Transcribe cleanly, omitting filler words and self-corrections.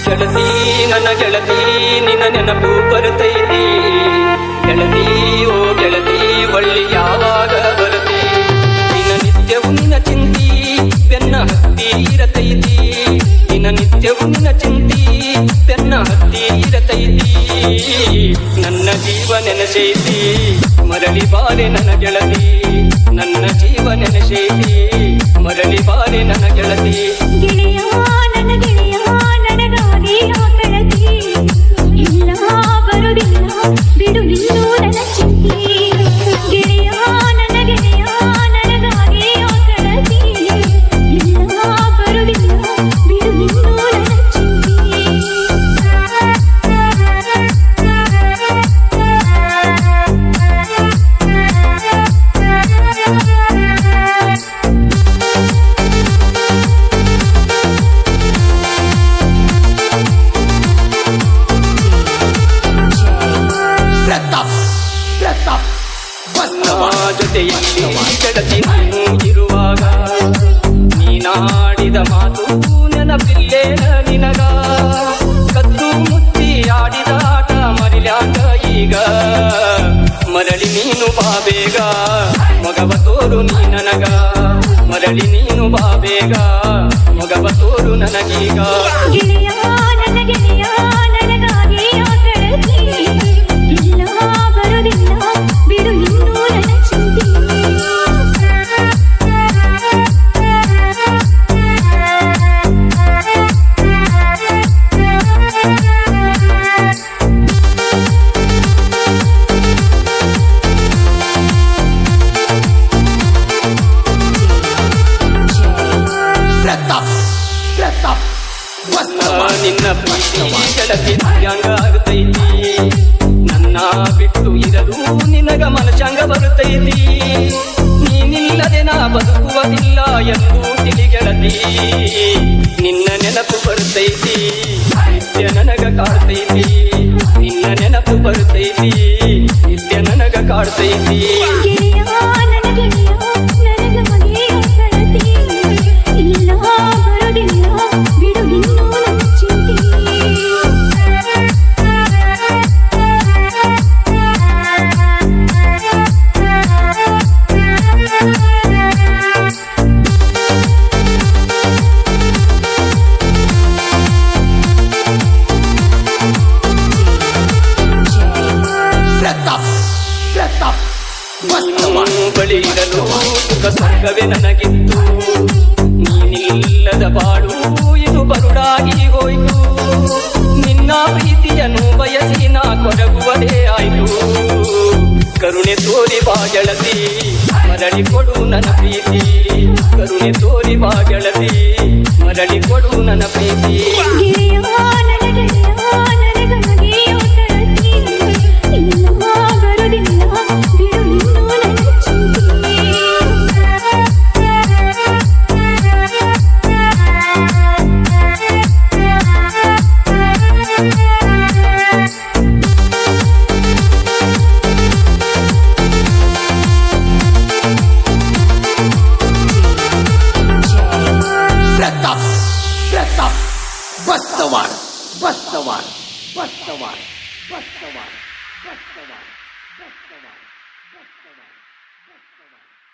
ಗೆಳತಿ ನನ್ನ ಗೆಳತಿ ನಿನ್ನ ನೆನಪು ಬರುತ್ತೈತಿ ಗೆಳತಿ ಓ ಗೆಳತಿ ಒಳ್ಳಿ ಯಾವಾಗ ಬರುತ್ತಿ ನಿನ್ನ ನಿತ್ಯವು ನಿನ್ನ ಚಿಂತಿ ಬೆನ್ನ ಹತ್ತಿ ಇರತೈತಿ ನಿನ್ನ ನಿತ್ಯವು ನಿನ್ನ ಚಿಂತಿ ಬೆನ್ನ ಹತ್ತಿ ಇರತೈತಿ ನನ್ನ ಜೀವ ನೆನಸೈತಿ ಮರಳಿ ಬಾರೆ ನನ್ನ ಗೆಳತಿ ನನ್ನ ಜೀವ ನೆನಸೈತಿ ಮರಳಿ ಬಾರೆ ನನ್ನ ಗೆಳತಿ ಗೆಳೆಯ ನನ್ನ ಗೆಳೆಯ ನನಗಾಗಿ ಆಕಳತಿ ಇಲ್ಲ ಬರುವುದಿಲ್ಲ ಬಿಡು ಇನ್ನು ನನ್ನ ಚಿಂತೆ ಗೆಳೆಯ ನನ್ನ ಗೆಳೆಯ ನನಗಾಗಿ ಆಕಳತಿ ಇಲ್ಲ ಬರುವುದಿಲ್ಲ ಬಿಡು ಇನ್ನು ನನ್ನ ಜೊತೆಯಲ್ಲಿ ಗೆಳತಿ ನೀನು ಇರುವಾಗ ನೀನಾಡಿದ ಮಾತು ನೆನಪಿಲ್ಲೇನ ನಿನಗ ಕದ್ದು ಮುಚ್ಚಿ ಆಡಿದ ಆಟ ಮರಿಲ್ಯಾಂಗ ಈಗ ಮರಳಿ ನೀನು ಬಾಬೇಗ ಮಗವ ತೋರು ನೀ ನನಗ ಮರಳಿ ನೀನು ಬಾಬೇಗ ಮಗವ ತೋರು ನನಗೀಗ ಗೆಳೆಯ ನನ್ನ ಗೆಳೆಯ ನನಗಾಗಿ ಆಕಳತಿ ಇಲ್ಲ ಬರುವುದಿಲ್ಲ ಬಿಡು ಇನ್ನು ನನ್ನ ಚಿಂತೆ ನಿನ್ನ ಪ್ರೀತಿ ಗೆಳತಿ ಹ್ಯಾಂಗ ಆಗತೈತಿ ನನ್ನ ಬಿಟ್ಟು ಇರಲು ನಿನಗ ಮನಸ್ಸಂಗ ಬರುತ್ತೈತಿ ನೀನಿಲ್ಲದೆ ನಾ ಬದುಕುವುದಿಲ್ಲ ಎಂದು ತಿಳಿ ಗೆಳತಿ ನಿನ್ನ ನೆನಪು ಬರುತ್ತೈತಿ ನಿತ್ಯ ನನಗ ಕಾಡ್ತೈತಿ ನಿನ್ನ ನೆನಪು ಬರುತ್ತೈತಿ ನಿತ್ಯ ನನಗ ಕಾಡ್ತೈತಿ ಗೆಳೆಯ ನನ್ನ ಗೆಳೆಯ ನನಗಾಗಿ ಆಕಳತಿ ಇಲ್ಲ ಬರುವುದಿಲ್ಲ ಬಿಡು ಇನ್ನು ನನ್ನ ಚಿಂತೆ ಬಳಿ ಇರಲು ಸುಖ ಸ್ವರ್ಗವೇ ನನಗಿತ್ತು ನೀನಿಲ್ಲದ ಬಾಳು ಇದು ಬರುಡಾಗಿ ಹೋಯ್ತು ನಿನ್ನ ಪ್ರೀತಿಯನ್ನು ಬಯಸಿ ನಾ ಕೊರಗುವುದೇ ಆಯ್ತು ಕರುಣೆ ತೋರಿ ಬಾ ಗೆಳತಿ ಮರಳಿ ಕೊಡು ನನ್ನ ಪ್ರೀತಿ ಕರುಣೆ ತೋರಿ ಬಾ ಗೆಳತಿ ಮರಳಿ ಕೊಡು ನನ್ನ ಪ್ರೀತಿ ಗೆಳೆಯ ನನ್ನ ಗೆಳೆಯ ನನಗಾಗಿ ಆಕಳತಿ ಇಲ್ಲ ಬರುವುದಿಲ್ಲ ಬಿಡು ಇನ್ನು ನನ್ನ ಚಿಂತೆ Bastawar, Bastawar, Bastawar, Bastawar, Bastawar, Bastawar, Bastawar, Bastawar.